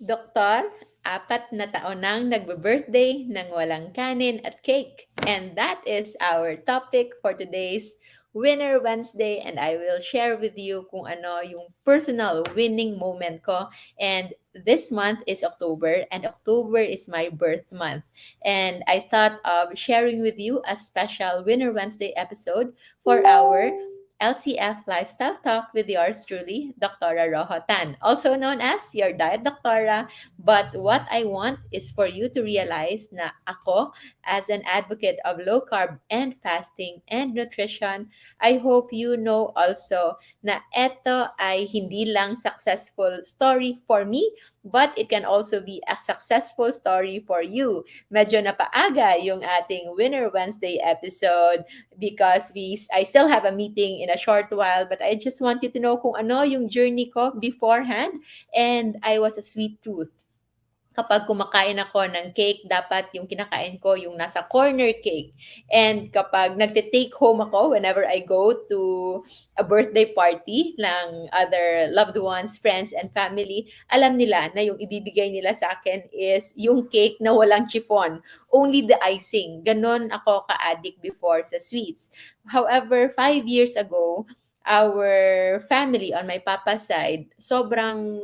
Doktor, 4 na taon nang nagbe-birthday ng walang kanin at cake. And that is our topic for today's Winner Wednesday, and I will share with you kung ano yung personal winning moment ko. And this month is October, and October is my birth month. And I thought of sharing with you a special Winner Wednesday episode for our LCF Lifestyle Talk with yours truly, Doktora Rojo Tan, also known as your Diet Doktora. But what I want is for you to realize na ako, as an advocate of low carb and fasting and nutrition, I hope you know also na eto ay hindi lang successful story for me, but it can also be a successful story for you. Medyo napaaga yung ating Winner Wednesday episode because I still have a meeting in a short while, but I just want you to know kung ano yung journey ko beforehand, and I was a sweet tooth. Kapag kumakain ako ng cake, dapat yung kinakain ko yung nasa corner cake. And kapag nagte-take home ako, whenever I go to a birthday party ng other loved ones, friends, and family, alam nila na yung ibibigay nila sa akin is yung cake na walang chiffon. Only the icing. Ganon ako ka-addict before sa sweets. However, 5 years ago, our family on my papa's side, sobrang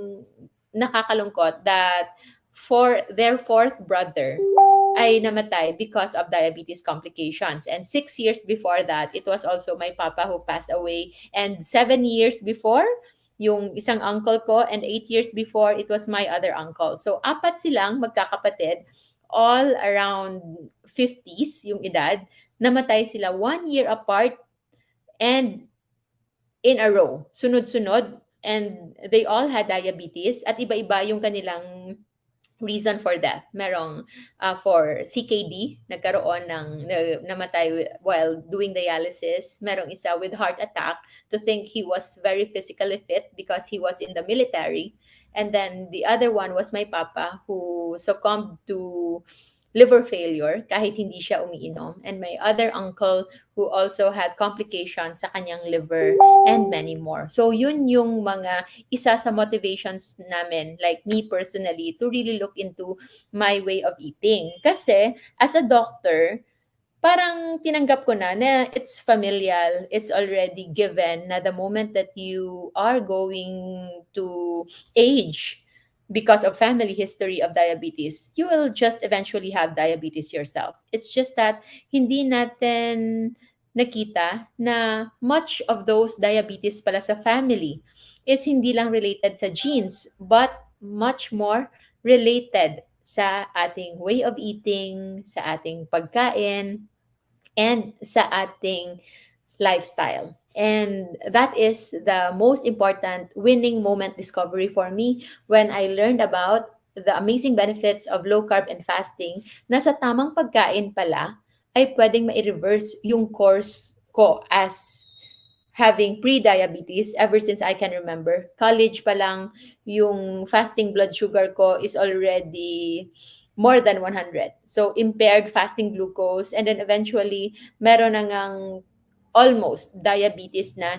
nakakalungkot that for their fourth brother ay namatay because of diabetes complications. And 6 years before that, it was also my papa who passed away. And 7 years before, yung isang uncle ko, and 8 years before, it was my other uncle. So, apat silang magkakapatid, all around 50s yung edad, namatay sila 1 year apart and in a row, sunod-sunod. And they all had diabetes at iba-iba yung kanilang reason for death. Merong for CKD, nagkaroon ng namatay while doing dialysis. Merong isa with heart attack to think he was very physically fit because he was in the military. And then the other one was my papa who succumbed to liver failure kahit hindi siya umiinom. And my other uncle who also had complications sa kanyang liver and many more. So yun yung mga isa sa motivations namin, like me personally, to really look into my way of eating. Kasi as a doctor, parang tinanggap ko na it's familial, it's already given na the moment that you are going to age because of family history of diabetes, you will just eventually have diabetes yourself. It's just that hindi natin nakita na much of those diabetes pala sa family is hindi lang related sa genes, but much more related sa ating way of eating, sa ating pagkain, and sa ating lifestyle. And that is the most important winning moment discovery for me when I learned about the amazing benefits of low carb and fasting na sa tamang pagkain pala ay pwedeng ma-reverse yung course ko as having pre-diabetes ever since I can remember. College pa lang, yung fasting blood sugar ko is already more than 100. So, impaired fasting glucose. And then eventually, meron na ngang almost diabetes na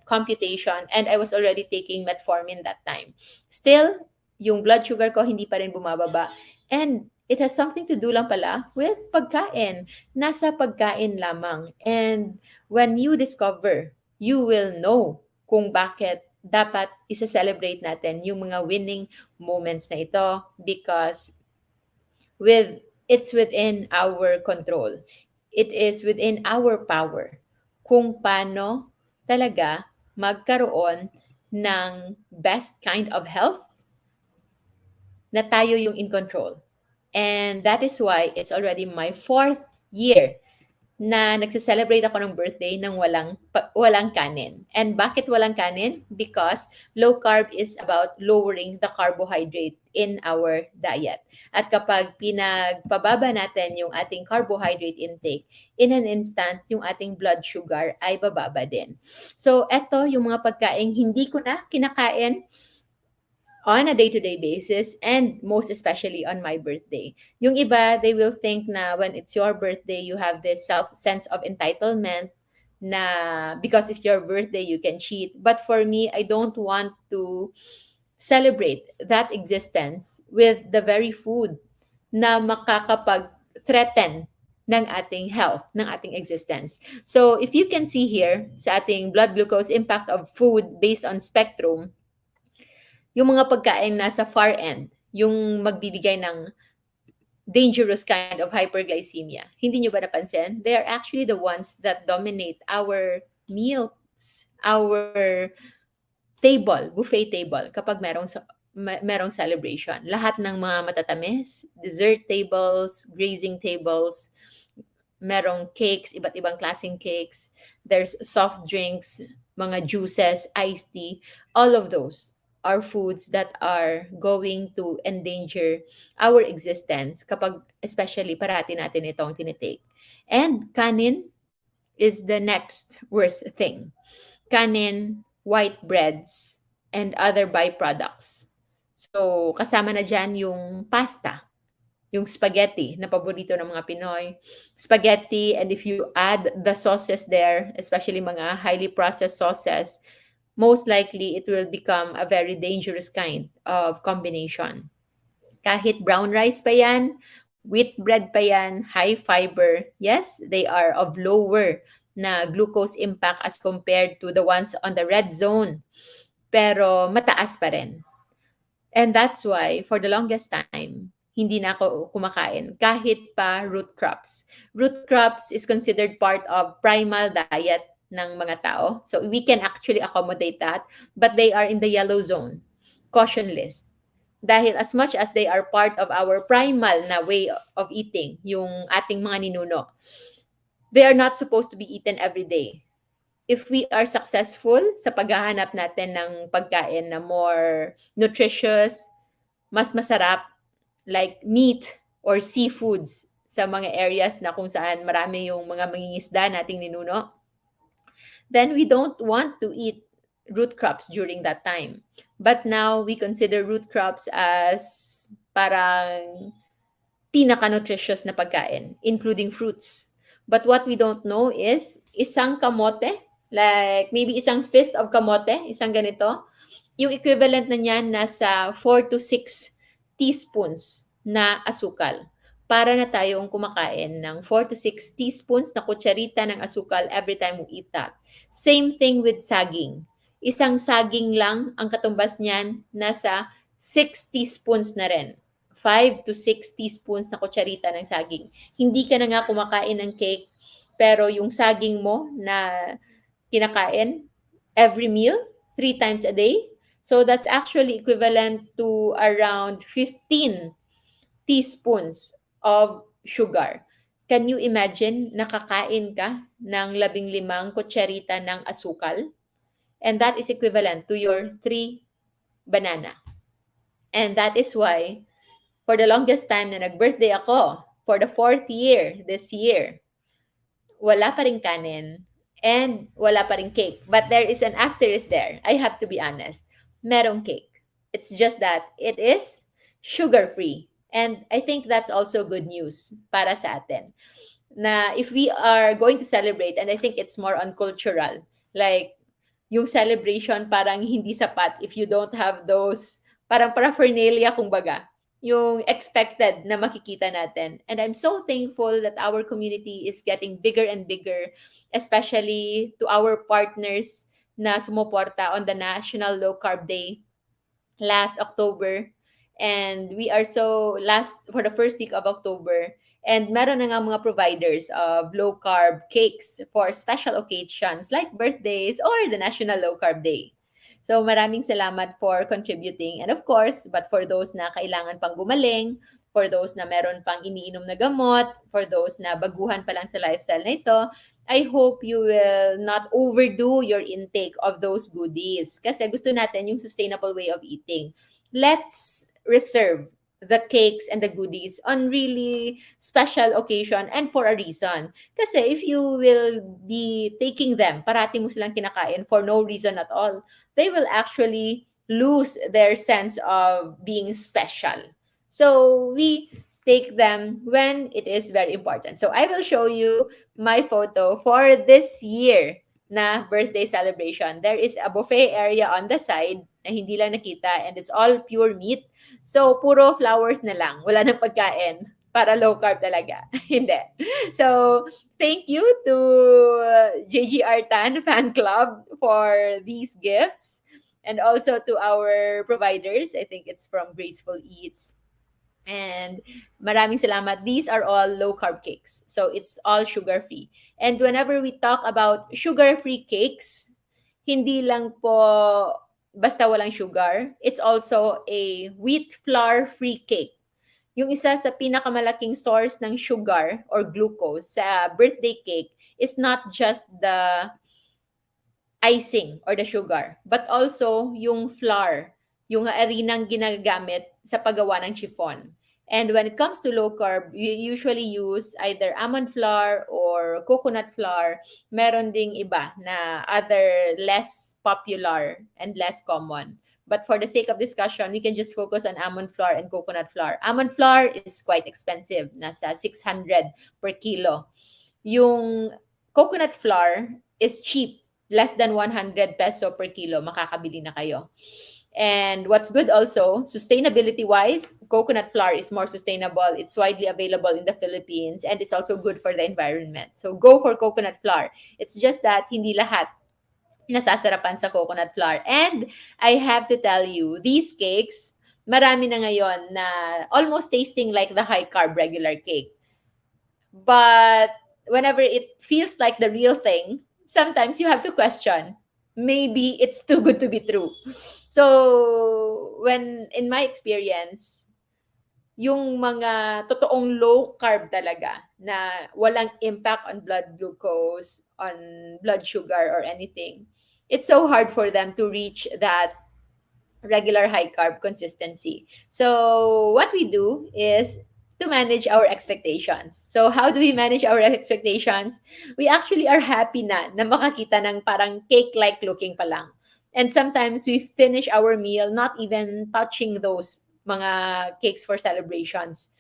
computation. And I was already taking metformin that time. Still, yung blood sugar ko hindi pa rin bumababa. And it has something to do lang pala with pagkain. Nasa pagkain lamang. And when you discover, you will know kung bakit dapat isa-celebrate natin yung mga winning moments na ito because it's within our control. It is within our power kung paano talaga magkaroon ng best kind of health na tayo yung in control. And that is why it's already my 4th year na nagse-celebrate ako ng birthday ng walang kanin. And bakit walang kanin? Because low carb is about lowering the carbohydrate in our diet. At kapag pinagpababa natin yung ating carbohydrate intake, in an instant, yung ating blood sugar ay bababa din. So, eto yung mga pagkain hindi ko na kinakain on a day-to-day basis and most especially on my birthday. Yung iba, they will think na when it's your birthday, you have this sense of entitlement na because it's your birthday, you can cheat. But for me, I don't want to celebrate that existence with the very food na makakapag-threaten ng ating health, ng ating existence. So if you can see here sa ating blood glucose impact of food based on spectrum, yung mga pagkain nasa far end, yung magbibigay ng dangerous kind of hyperglycemia. Hindi nyo ba napansin? They are actually the ones that dominate our meals, our buffet table kapag merong celebration. Lahat ng mga matatamis, dessert tables, grazing tables, merong cakes, iba't ibang klaseng cakes, there's soft drinks, mga juices, iced tea, all of those are foods that are going to endanger our existence kapag especially parati natin itong tinitake. And kanin is the next worst thing. Kanin, white breads, and other byproducts. So, kasama na dyan yung pasta, yung spaghetti na paborito ng mga Pinoy. Spaghetti, and if you add the sauces there, especially mga highly processed sauces, most likely it will become a very dangerous kind of combination. Kahit brown rice pa yan, wheat bread pa yan, high fiber, yes, they are of lower na glucose impact as compared to the ones on the red zone. Pero mataas pa rin. And that's why, for the longest time, hindi na ako kumakain kahit pa root crops. Root crops is considered part of primal diet ng mga tao. So we can actually accommodate that, but they are in the yellow zone, caution list. Dahil as much as they are part of our primal na way of eating, yung ating mga ninuno, they are not supposed to be eaten every day. If we are successful sa paghahanap natin ng pagkain na more nutritious, mas masarap, like meat or seafoods sa mga areas na kung saan marami yung mga mangingisda nating ninuno, then we don't want to eat root crops during that time. But now we consider root crops as parang pinaka-nutritious na pagkain, including fruits. But what we don't know is isang kamote, like maybe isang fist of kamote, isang ganito, yung equivalent na niyan nasa 4 to 6 teaspoons na asukal. Para na tayong kumakain ng 4 to 6 teaspoons na kutsarita ng asukal every time we eat that. Same thing with saging. Isang saging lang, ang katumbas niyan, nasa 6 teaspoons na rin. 5 to 6 teaspoons na kutsarita ng saging. Hindi ka na nga kumakain ng cake, pero yung saging mo na kinakain every meal, 3 times a day, so that's actually equivalent to around 15 teaspoons of sugar. Can you imagine nakakain ka ng 15 kutsarita ng asukal? And that is equivalent to your 3 banana. And that is why, for the longest time na nag-birthday ako, for the 4th year this year, wala pa rin kanin and wala pa rin cake. But there is an asterisk there. I have to be honest. Merong cake. It's just that it is sugar-free. And I think that's also good news para sa atin. Na if we are going to celebrate, and I think it's more on cultural, like yung celebration parang hindi sapat if you don't have those parang paraphernalia kumbaga, yung expected na makikita natin. And I'm so thankful that our community is getting bigger and bigger, especially to our partners na sumuporta on the National Low Carb Day last October. And we are so for the first week of October. And meron na nga mga providers of low carb cakes for special occasions like birthdays or the National Low Carb Day. So maraming salamat for contributing. And of course, but for those na kailangan pang gumaling, for those na meron pang iniinom na gamot, for those na baguhan pa lang sa lifestyle na ito, I hope you will not overdo your intake of those goodies. Kasi gusto natin yung sustainable way of eating. Let's reserve the cakes and the goodies on really special occasion and for a reason. Kasi if you will be taking them, parati mo silang kinakain for no reason at all, they will actually lose their sense of being special. So we take them when it is very important. So I will show you my photo for this year na birthday celebration. There is a buffet area on the side na hindi lang nakita and it's all pure meat. So, puro flowers na lang. Wala nang pagkain para low carb talaga. Hindi. So, thank you to JGR Tan Fan Club for these gifts and also to our providers. I think it's from Graceful Eats. And maraming salamat. These are all low carb cakes. So it's all sugar free. And whenever we talk about sugar free cakes, hindi lang po basta walang sugar. It's also a wheat flour free cake. Yung isa sa pinakamalaking source ng sugar or glucose sa birthday cake is not just the icing or the sugar, but also yung flour, yung harinang ginagamit sa paggawa ng chiffon. And when it comes to low carb, you usually use either almond flour or coconut flour. Meron ding iba na other less popular and less common. But for the sake of discussion, we can just focus on almond flour and coconut flour. Almond flour is quite expensive, nasa 600 per kilo. Yung coconut flour is cheap, less than 100 peso per kilo, makakabili na kayo. And what's good also, sustainability-wise, coconut flour is more sustainable. It's widely available in the Philippines and it's also good for the environment. So go for coconut flour. It's just that hindi lahat nasasarapan sa coconut flour. And I have to tell you, these cakes, marami na ngayon na almost tasting like the high-carb regular cake. But whenever it feels like the real thing, sometimes you have to question. Maybe it's too good to be true. So, when in my experience, yung mga totoong low carb talaga na walang impact on blood glucose, on blood sugar or anything, it's so hard for them to reach that regular high carb consistency. So, what we do is to manage our expectations. So, how do we manage our expectations? We actually are happy na makakita ng parang cake-like looking pa lang. And sometimes we finish our meal not even touching those mga cakes for celebrations.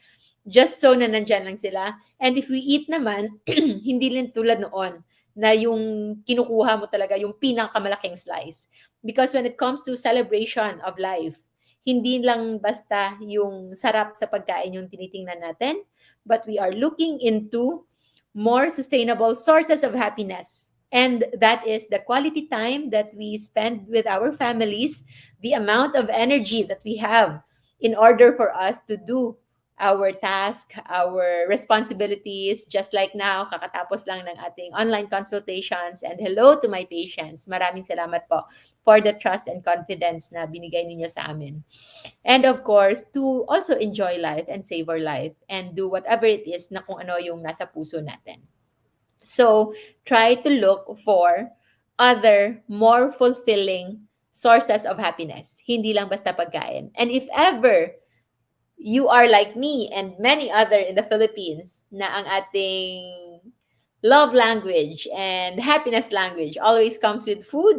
Just so na nandyan lang sila. And if we eat naman, hindi rin tulad noon na yung kinukuha mo talaga yung pinakamalaking slice. Because when it comes to celebration of life, hindi lang basta yung sarap sa pagkain yung tinitingnan natin, but we are looking into more sustainable sources of happiness. And that is the quality time that we spend with our families, the amount of energy that we have in order for us to do our task, our responsibilities, just like now, kakatapos lang ng ating online consultations. And hello to my patients. Maraming salamat po for the trust and confidence na binigay ninyo sa amin. And of course, to also enjoy life and savor life and do whatever it is na kung ano yung nasa puso natin. So, try to look for other more fulfilling sources of happiness. Hindi lang basta pagkain. And if ever you are like me and many other in the Philippines na ang ating love language and happiness language always comes with food,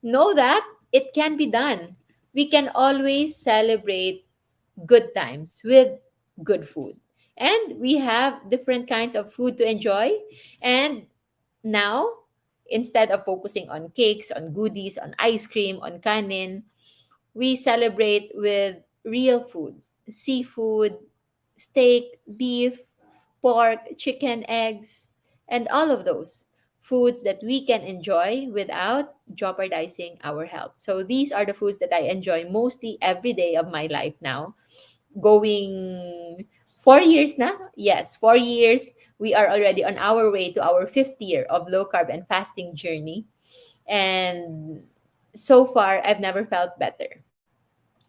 know that it can be done. We can always celebrate good times with good food. And we have different kinds of food to enjoy. And now, instead of focusing on cakes, on goodies, on ice cream, on kanin, we celebrate with real food, seafood, steak, beef, pork, chicken, eggs, and all of those foods that we can enjoy without jeopardizing our health. So these are the foods that I enjoy mostly every day of my life now. Going 4 years now? Yes, 4 years. We are already on our way to our fifth year of low carb and fasting journey. And so far, I've never felt better.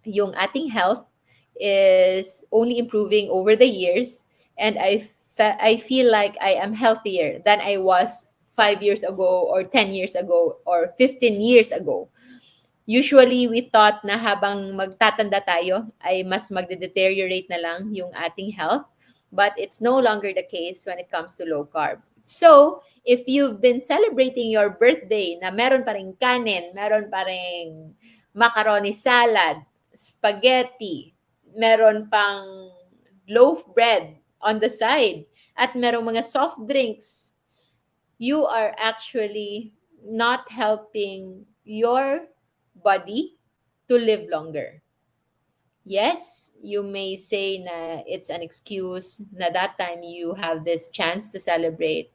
Yung ating health is only improving over the years, and I feel like I am healthier than I was 5 years ago or 10 years ago or 15 years ago. Usually, we thought na habang magtatanda tayo, ay mas magde-deteriorate na lang yung ating health. But it's no longer the case when it comes to low carb. So, if you've been celebrating your birthday na meron pa rin kanin, meron pa rin macaroni salad, spaghetti, meron pang loaf bread on the side, at merong mga soft drinks, you are actually not helping your body to live longer. Yes, you may say na it's an excuse na that time you have this chance to celebrate.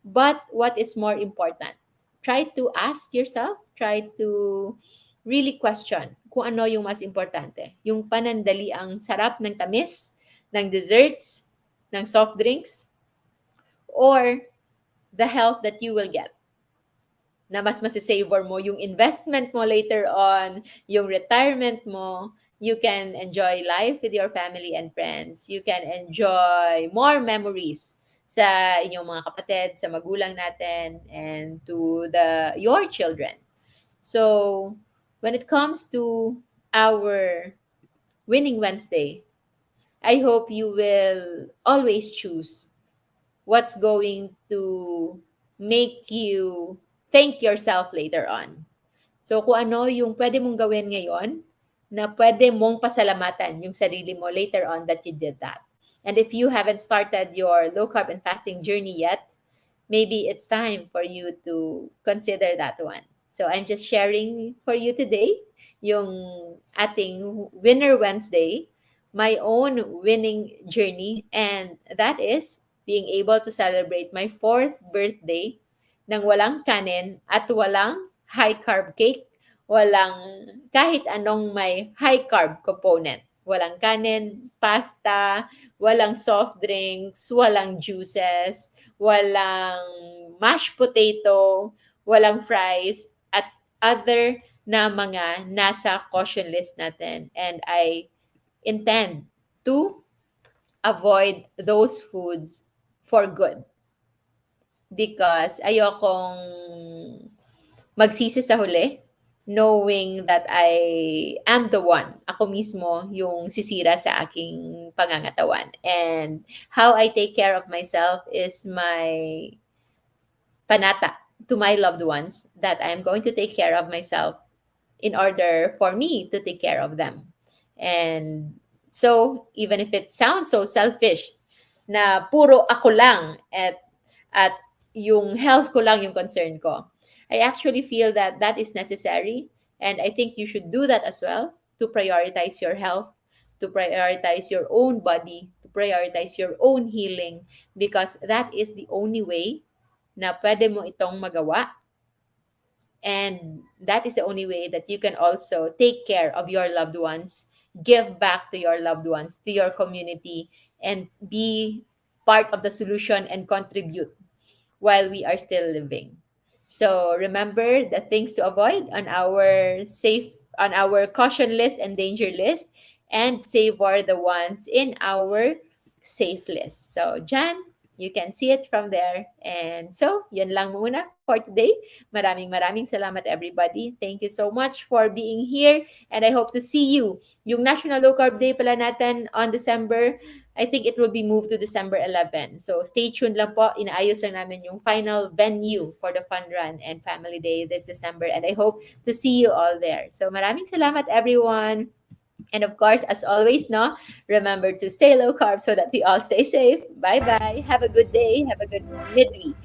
But what is more important? Try to ask yourself, try to really question kung ano yung mas importante. Yung panandali ang sarap ng tamis, ng desserts, ng soft drinks, or the health that you will get na mas masisavor mo yung investment mo later on, yung retirement mo, you can enjoy life with your family and friends. You can enjoy more memories sa inyong mga kapatid, sa magulang natin, and to your children. So, when it comes to our Winning Wednesday, I hope you will always choose what's going to make you thank yourself later on. So kung ano yung pwede mong gawin ngayon na pwede mong pasalamatan yung sarili mo later on that you did that. And if you haven't started your low carb and fasting journey yet, maybe it's time for you to consider that one. So I'm just sharing for you today yung ating Winner Wednesday, my own winning journey, and that is being able to celebrate my fourth birthday nang walang kanin at walang high carb cake, walang kahit anong may high carb component. Walang kanin, pasta, walang soft drinks, walang juices, walang mashed potato, walang fries, at other na mga nasa caution list natin. And I intend to avoid those foods for good because ayokong magsisi sa huli knowing that I am the one, ako mismo yung sisira sa aking pangangatawan. And how I take care of myself is my panata to my loved ones that I'm going to take care of myself in order for me to take care of them. And so, even if it sounds so selfish, na puro ako lang at yung health ko lang yung concern ko, I actually feel that that is necessary. And I think you should do that as well to prioritize your health, to prioritize your own body, to prioritize your own healing, because that is the only way na pwede mo itong magawa. And that is the only way that you can also take care of your loved ones, give back to your loved ones, to your community, and be part of the solution and contribute while we are still living. So remember the things to avoid on our caution list and danger list, and savor the ones in our safe list. So Jan, you can see it from there. And so, yun lang muna for today. Maraming salamat everybody. Thank you so much for being here, and I hope to see you. Yung National Low Carb Day pala natin on December, I think it will be moved to December 11. So stay tuned lang po. Inaayos lang namin yung final venue for the Fun Run and Family Day this December. And I hope to see you all there. So maraming salamat everyone. And of course, as always, no, remember to stay low carb so that we all stay safe. Bye-bye. Have a good day. Have a good midweek.